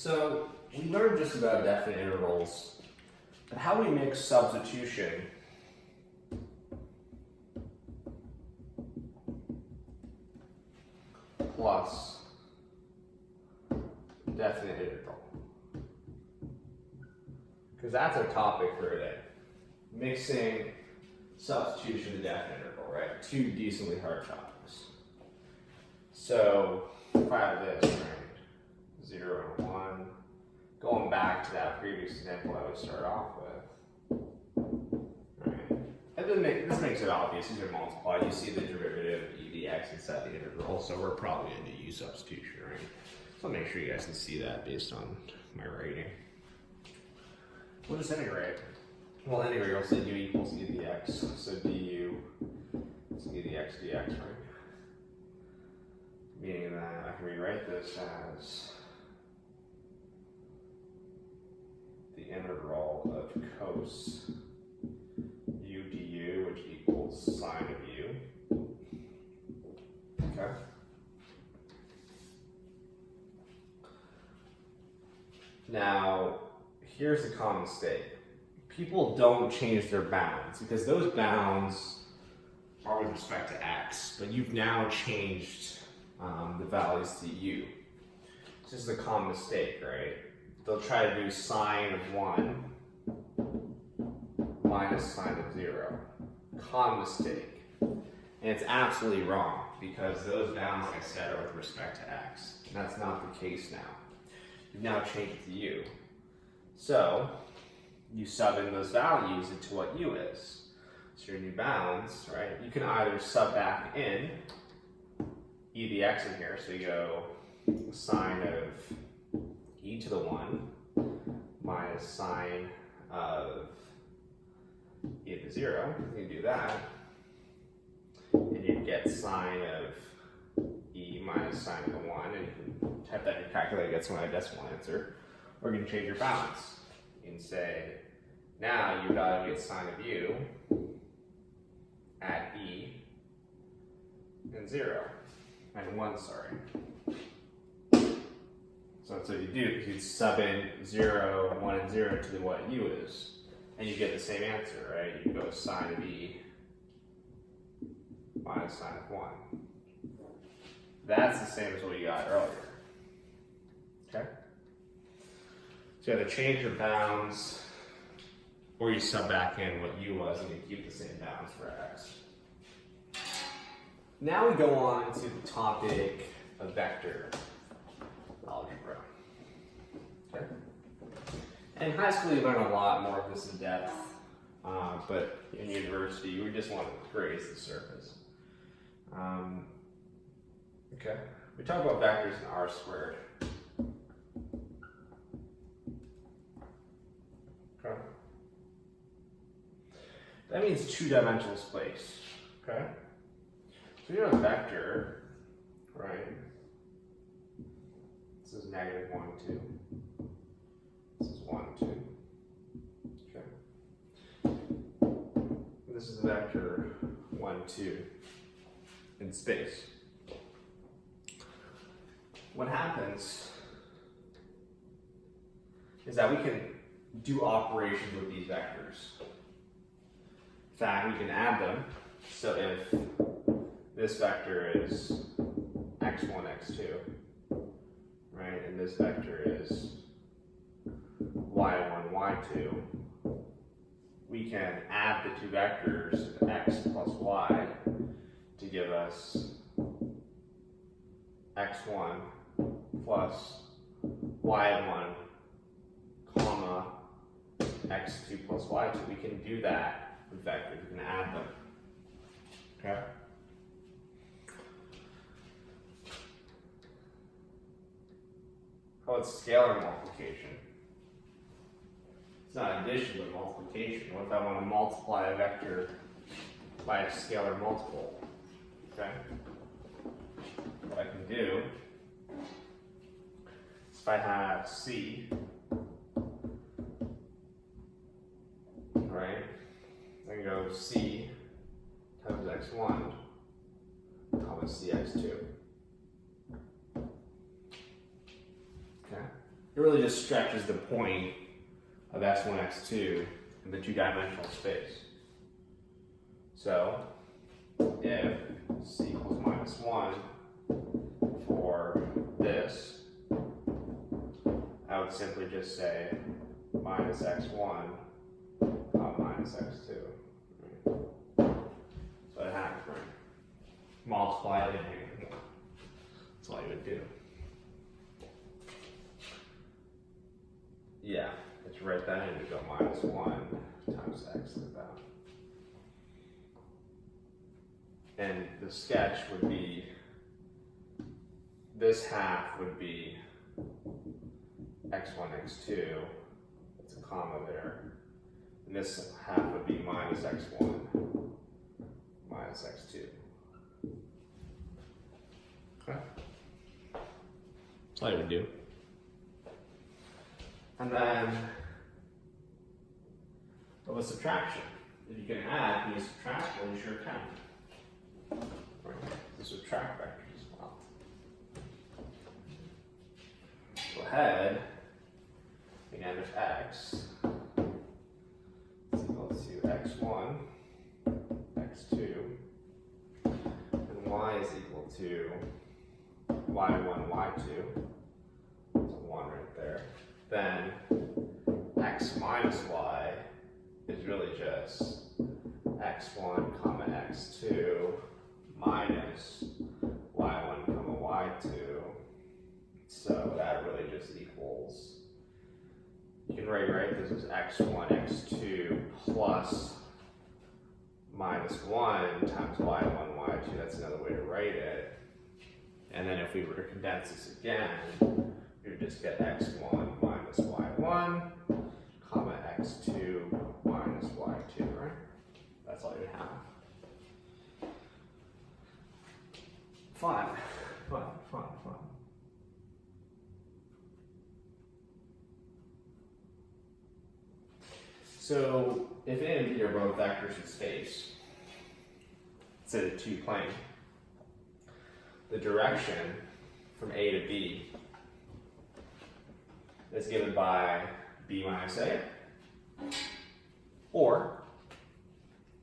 So we learned just about definite intervals, but how do we make substitution plus definite integral? Because that's our topic for today. Mixing substitution to definite interval, right? Two decently hard topics. So if I have this, right, 0 and 1, going back to that previous example I would start off with, right? And then this makes it obvious. These are multiplied. You see the derivative of e dx inside the integral, so we're probably going to use substitution, right? So I'll make sure you guys can see that based on my writing. We'll just integrate. Well, anyway, we'll say u equals e to the x, so du is e to the x dx, right? Meaning that I can rewrite this as the integral of cos u du, which equals sine of u. Okay. Now, here's the common mistake. People don't change their bounds because those bounds are with respect to x, but you've now changed the values to u. This is a common mistake, right? They'll try to do sine of 1 minus sine of 0. Common mistake. And it's absolutely wrong because those bounds, like I said, are with respect to x. And that's not the case now. You've now changed it to u. So you sub in those values into what u is. So your new bounds, right? You can either sub back in e to the x in here, so you go sine of e to the 1 minus sine of e to the 0. You can do that, and you get sine of e minus sine of the 1, and you can type that in your calculator to get some kind of decimal answer, or you can change your balance. You can say, now you evaluate sine of u at e and 0. And 1, sorry. So that's what you do. You sub in 0, 1, and 0 to what u is, and you get the same answer, right? You go sine of e minus sine of 1. That's the same as what you got earlier. Okay? So you have to change your bounds, or you sub back in what u was, and you keep the same bounds for x. Now we go on to the topic of vector algebra. Okay? In high school, you learn a lot more of this in depth, but in university, you just want to graze the surface. Okay, we talk about vectors in R squared. Okay, that means two-dimensional space. Okay. So you have a vector, right? This is negative 1, 2. This is 1, 2. Okay. This is vector 1, 2 in space. What happens is that we can do operations with these vectors. In fact, we can add them. So if this vector is x1, x2, right? And this vector is y1, y2. We can add the two vectors, x plus y, to give us x1 plus y1, comma, x2 plus y2. We can do that with vectors. We can add them. Okay? How about scalar multiplication? It's not addition, but multiplication. What if I want to multiply a vector by a scalar multiple? Okay? What I can do is if I have c, right, I can go c times x1 comma cx2. Okay? it really just stretches the point of x1, x2 in the two-dimensional space. So if c equals minus 1 for this, I would simply just say minus x1 minus x2. So it happens, right? Multiply it in. That's all you would do. Yeah, let's write that in to go minus 1 times x like that. And the sketch would be, this half would be x1, x2, it's a comma there. And this half would be minus x1 minus x2. Okay? That's all you would do. And then, well, with subtraction. If you can add, you subtract, well, you sure can. Right. The subtract vectors as well. Go ahead, again, if x is equal to x1, x2, and y is equal to y1, y2, there's a 1 right there, then x minus y is really just x1 comma x2 minus y1 comma y2. So that really just equals, you can rewrite this as x1 x2 plus minus 1 times y1 y2. That's another way to write it. And then if we were to condense this again, we would just get x1 minus y1 comma x2 minus y2, right? That's all you have. Fun, fun, fun, fun. So if A and B are both vectors in space, it's in a two-plane, the direction from A to B is given by B minus A, or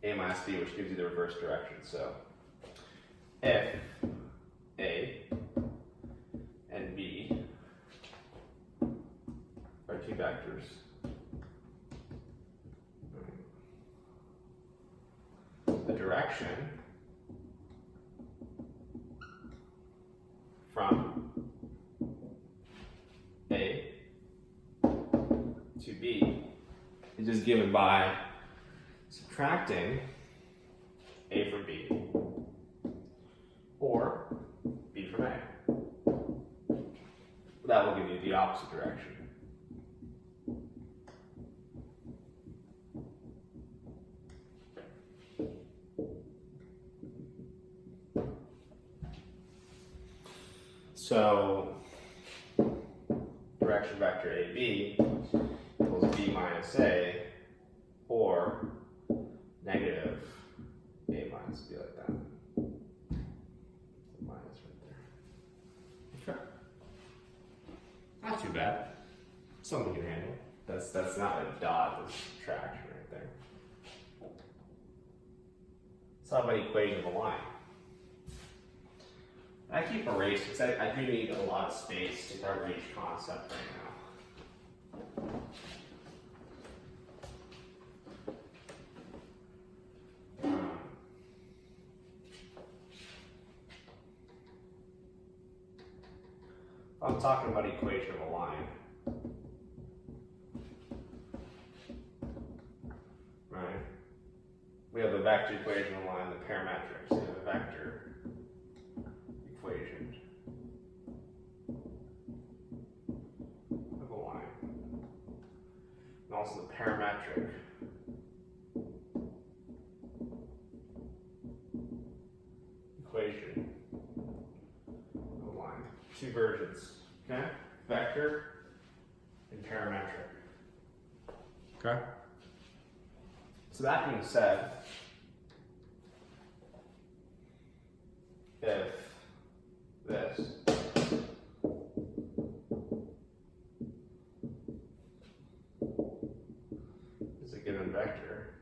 A minus B, which gives you the reverse direction. So if A and B are two vectors, the direction from A to B is just given by subtracting A from B or B from A. That will give you the opposite direction. So direction vector AB equals B minus A, or negative A minus B, like that. Minus right there. Okay. Not too bad. Something you can handle. That's not a dot, that's subtraction right there. Let's talk about equation of a line. I keep erasing because I do need a lot of space to cover each concept right now. I'm talking about equation of a line. Right? We have the vector equation of a line, the parametrics, we have the vector equation of a line. And also the parametric equation of a line. Two versions, okay? Vector and parametric. Okay? So that being said, if this given vector,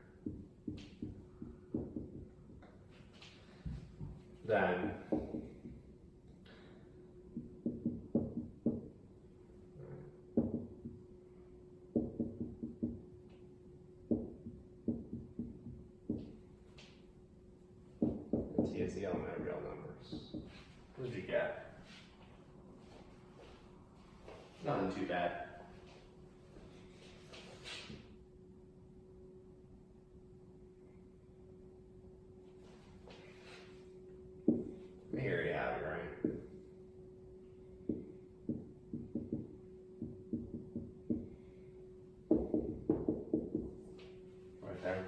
then T is the element of real numbers. What did you get? Nothing too bad. Here you have it, right? Right there.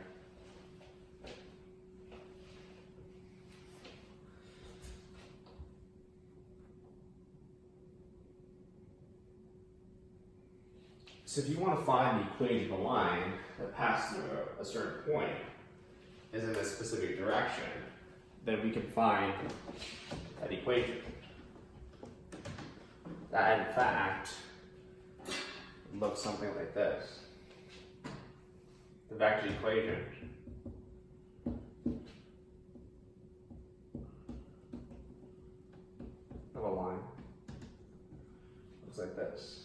So if you want to find the equation of a line that passes through a certain point is in a specific direction, then we can find that equation. That in fact looks something like this. The vector equation of a line looks like this.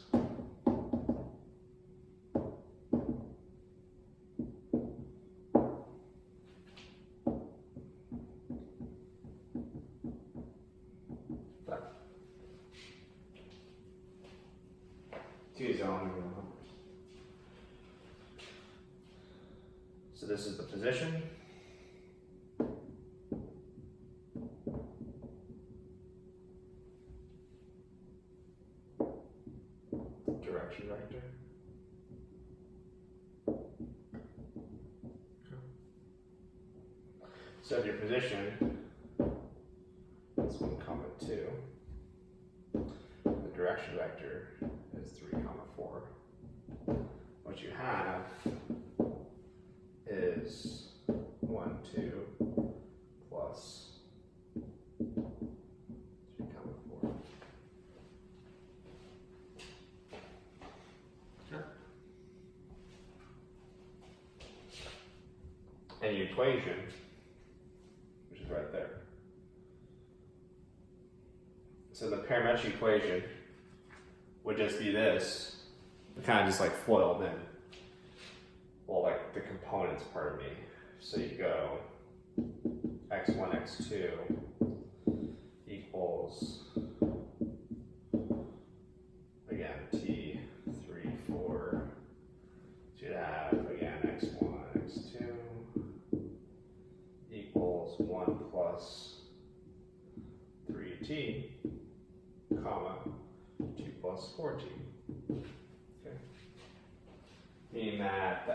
T is the element of real numbers. So this is the position. Direction vector. So if your position is 1, 2, the direction vector is 3, 4. What you have is 1, 2 plus 3, 4. Sure. And your equation, which is right there. So the parametric equation would just be this, kind of just like foiled in, well, like the components part of me. So you go x1, x2 equals, again, t, 3, 4. So you'd have, again, x1, x2 equals 1 plus 3t, comma, 2 plus 4t. Okay. Meaning that the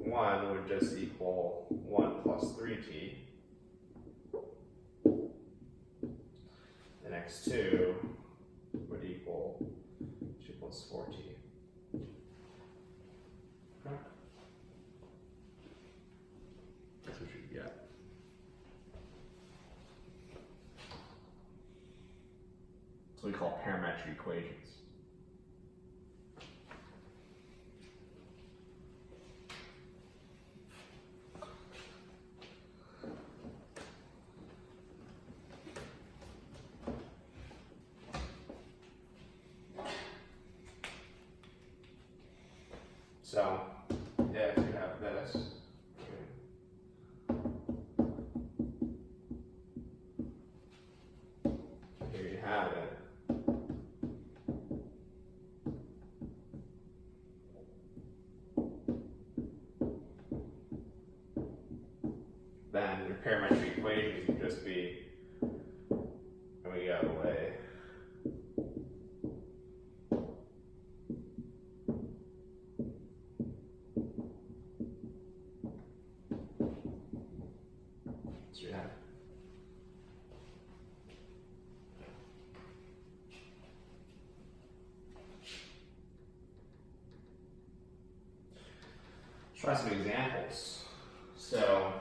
x1 would just equal 1 plus 3t, and x2 would equal 2 plus 4t. Okay. That's what you get. So we call parametric equations. So if you have this, here you have it. Then your parametric equations would just be, and we go away. So you have try some examples. So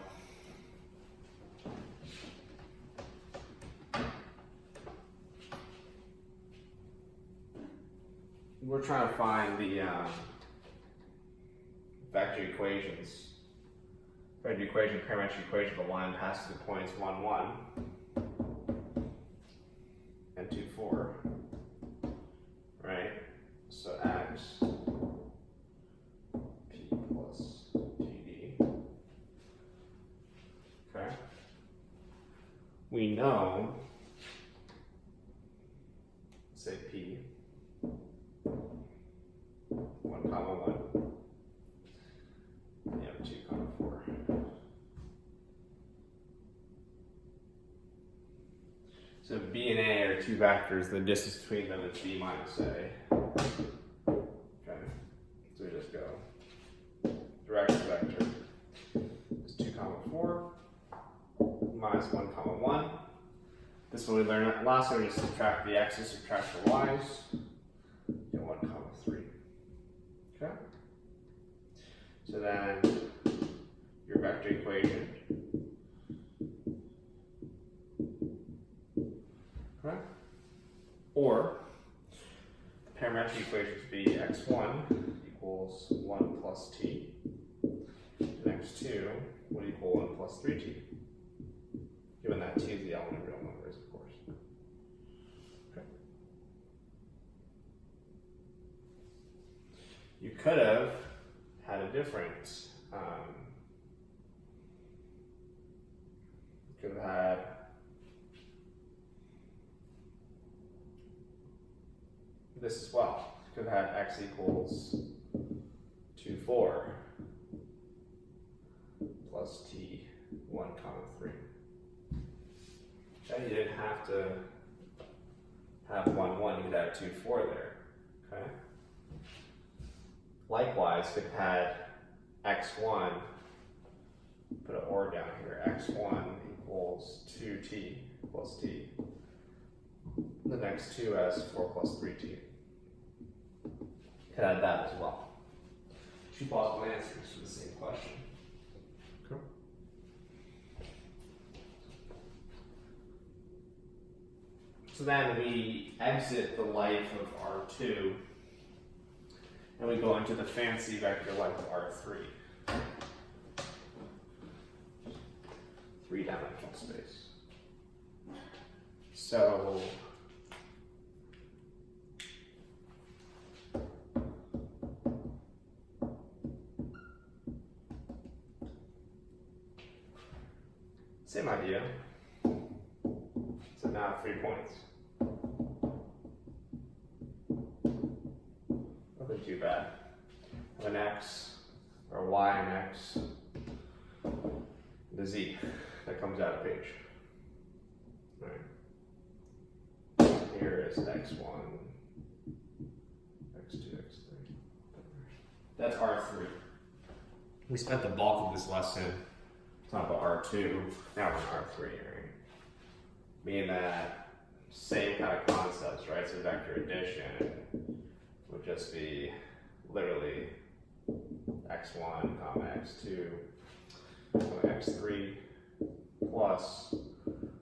we're trying to find the vector equations. Vector equation, parametric equation of a line passes through points 1, 1 and 2, 4. Right? So x p plus pd. Okay. We know, say p, 1 comma 1. And you have 2 comma 4. So b and a are two vectors. The distance between them is b minus a. Okay. So we just go direction vector is 2 comma 4 minus 1 comma 1. This one we learned last time. We just subtract the x's, subtract the y's. Get 1 comma 3. Okay. So then your vector equation. Okay. Or the parametric equation would be x1 equals 1 plus t, and x2 would equal 1 plus 3t, given that t is the element of real numbers, of course. Okay. You could have had a different, you could have had this as well. Could have had x equals 2, 4 plus t 1 comma 3. Okay, you didn't have to have 1, 1, you could have 2, 4 there. Okay. Likewise, could have had x1, put an or down here, x1 equals 2t plus t. The next 2 as 4 plus 3t. Could add that as well. Two possible answers to the same question. Okay. So then we exit the life of R2 and we go into the fancy vector life of R3. 3-dimensional space. So same idea. So now 3 points. Nothing too bad. Have an x, or y and x, the z that comes out of page. Right. Here is x1, x2, x3. That's R3. We spent the bulk of this lesson talking about R2, now we're in R3, right? Meaning that same kind of concepts, right? So vector addition would just be literally x1 comma x2 comma x3 plus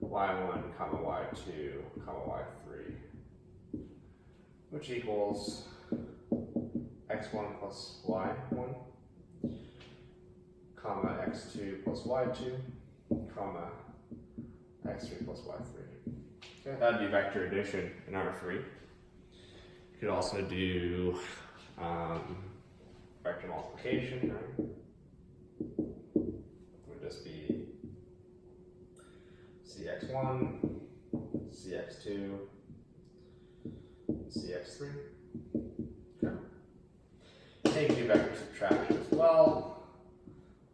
y1 comma y2 comma y3, which equals x1 plus y1 comma x2 plus y2 comma x3 plus y3. Okay, that would be vector addition in R3. You could also do vector multiplication, right? It would just be cx1, cx2, cx3. Okay. And you can do vector subtraction as well.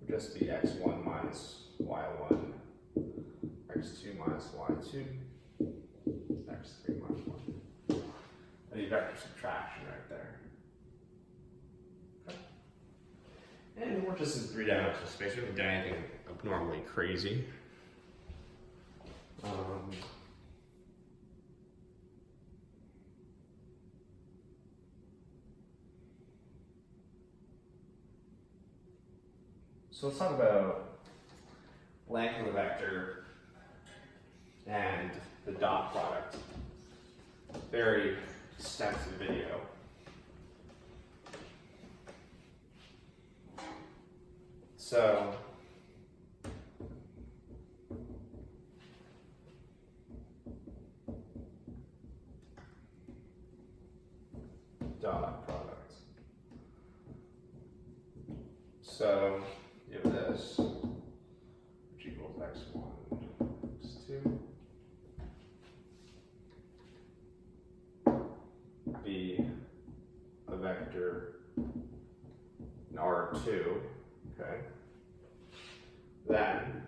It would just be x1 minus y1, x2 minus y2, x3 minus 1. That'd be vector subtraction right there. Okay. And we're just in 3-dimensional space. We haven't done anything abnormally crazy. So let's talk about length of the vector and the dot product. Very extensive video. So dot product. So you have this, which equals x1, x2, be a vector in R2, okay? Then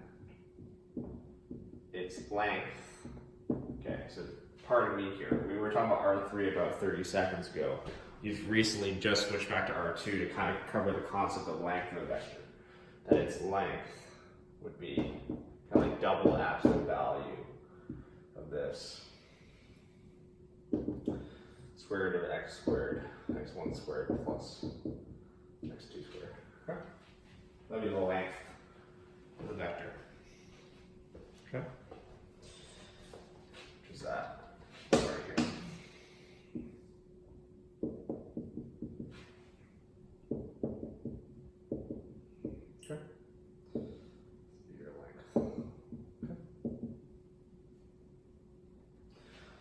its length, okay, so pardon me here, we were talking about R3 about 30 seconds ago. You've recently just switched back to R2 to kind of cover the concept of length of a vector. That its length would be kind of like double absolute value of this. Square root of x squared, x1 squared plus x2 squared. Okay? That'd be the length of the vector. Okay? Which is that. Sorry here. Okay. Your length. Okay.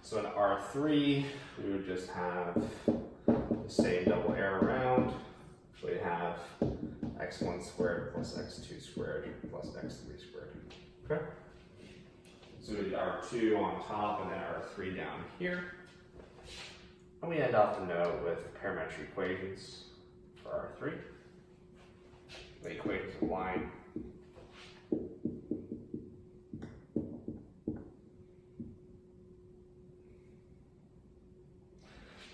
So in R3, we would just have the same double arrow around. We'd have x1 squared plus x2 squared plus x3 squared. Okay? So we did R2 on top and then R3 down here. And we end off the note with parametric equations for R3. The equations of line.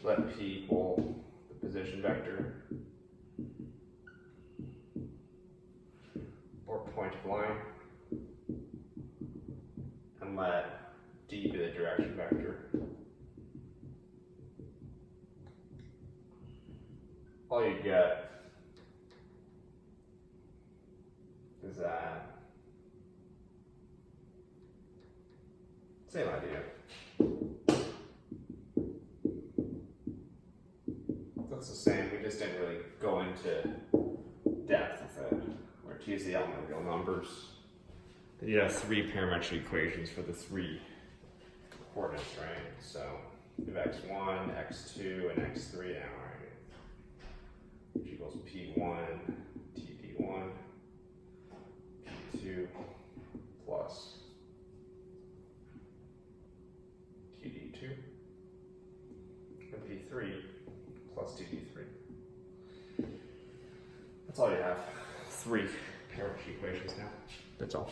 Let P equal the position vector or point of line, and let D be the direction vector. All you get is that same idea. That's the same, we just didn't really go into depth with it. We're to use the element of real numbers. Then you have three parametric equations for the three coordinates, right? So you have x1, x2, and x3 now, right? Which equals p1, tp1, p2 plus td2, and p3 plus td3. That's all you have. Three parametric equations now. That's all.